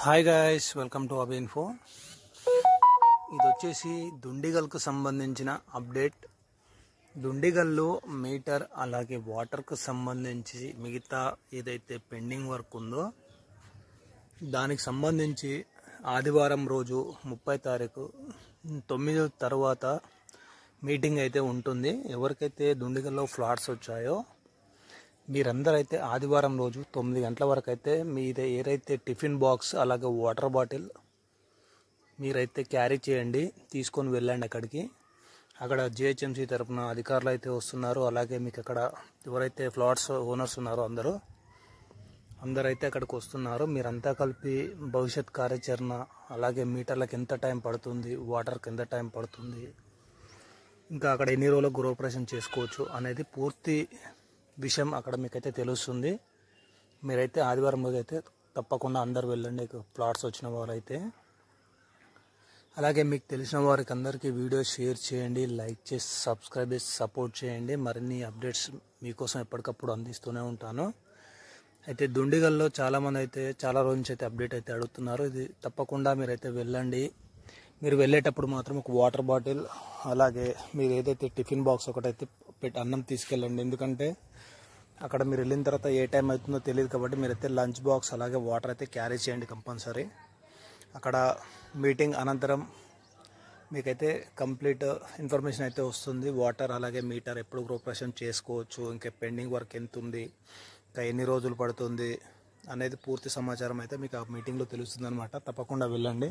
Hi guys, welcome to Abi info. ఇది వచ్చేసి దుండిగల్కు సంబంధించిన అప్డేట్. దుండిగల్లో మీటర్ అలాగే వాటర్కు సంబంధించి మిగతా ఏదైతే పెండింగ్ వర్క్ ఉందో దానికి సంబంధించి ఆదివారం రోజు 30 తారీఖు 9 తర్వాత మీటింగ్ అయితే ఉంటుంది. ఎవరికైతే దుండిగల్లో ఫ్లాట్స్ వచ్చాయో మీరందరూ అయితే ఆదివారం రోజు 9 గంటల వరకు అయితే మీదే ఏదైతే టిఫిన్ బాక్స్ అలాగే వాటర్ బాటిల్ మీరైతే క్యారీ చేయండి, తీసుకొని వెళ్ళండి అక్కడికి. అక్కడ జిహెచ్ఎంసీ తరఫున అధికారులు అయితే వస్తున్నారు. అలాగే మీకు అక్కడ ఎవరైతే ఫ్లాట్స్ ఓనర్స్ ఉన్నారో అందరూ అయితే అక్కడికి వస్తున్నారు. మీరంతా కలిపి భవిష్యత్ కార్యాచరణ, అలాగే మీటర్లకు ఎంత టైం పడుతుంది, వాటర్కి ఎంత టైం పడుతుంది, ఇంకా అక్కడ ఎన్ని రోజులకు గృహప్రవేశం చేసుకోవచ్చు అనేది పూర్తి విషయం అక్కడ మీకైతే తెలుస్తుంది. మీరైతే ఆదివారం రోజు అయితే తప్పకుండా అందరు వెళ్ళండి ప్లాట్స్ వచ్చిన వారైతే. అలాగే మీకు తెలిసిన వారికి అందరికీ వీడియో షేర్ చేయండి, లైక్ చేసి సబ్స్క్రైబ్ చేసి సపోర్ట్ చేయండి. మరిన్ని అప్డేట్స్ మీకోసం ఎప్పటికప్పుడు అందిస్తూనే ఉంటాను. అయితే దుండిగల్లో చాలామంది అయితే చాలా రోజు నుంచి అయితే అప్డేట్ అయితే అడుగుతున్నారు. ఇది తప్పకుండా మీరైతే వెళ్ళండి. మీరు వెళ్ళేటప్పుడు మాత్రం ఒక వాటర్ బాటిల్ అలాగే మీరు ఏదైతే టిఫిన్ బాక్స్ ఒకటైతే అన్నం తీసుకెళ్ళండి. ఎందుకంటే అక్కడ మీరు వెళ్ళిన తర్వాత ఏ టైం అవుతుందో తెలియదు కాబట్టి మీరైతే లంచ్ బాక్స్ అలాగే వాటర్ అయితే క్యారీ చేయండి కంపల్సరీ. అక్కడ మీటింగ్ అనంతరం మీకైతే కంప్లీట్ ఇన్ఫర్మేషన్ అయితే వస్తుంది. వాటర్ అలాగే మీటర్ ఎప్పుడు గృహప్రవేశం చేసుకోవచ్చు, ఇంకా పెండింగ్ వర్క్ ఎంత ఉంది, ఇంకా ఎన్ని రోజులు పడుతుంది అనేది పూర్తి సమాచారం అయితే మీకు ఆ మీటింగ్లో తెలుస్తుంది అనమాట. తప్పకుండా వెళ్ళండి.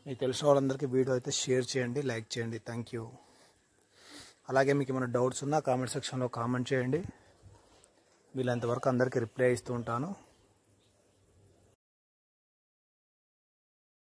మీకు తెలిసిన వాళ్ళందరికీ వీడియో అయితే షేర్ చేయండి, లైక్ చేయండి. Thank you. అలాగే మీకు ఏమైనా డౌట్స్ ఉన్నా కామెంట్ సెక్షన్లో కామెంట్ చేయండి. వీళ్ళంతవరకు అందరికీ రిప్లై ఇస్తూ ఉంటాను.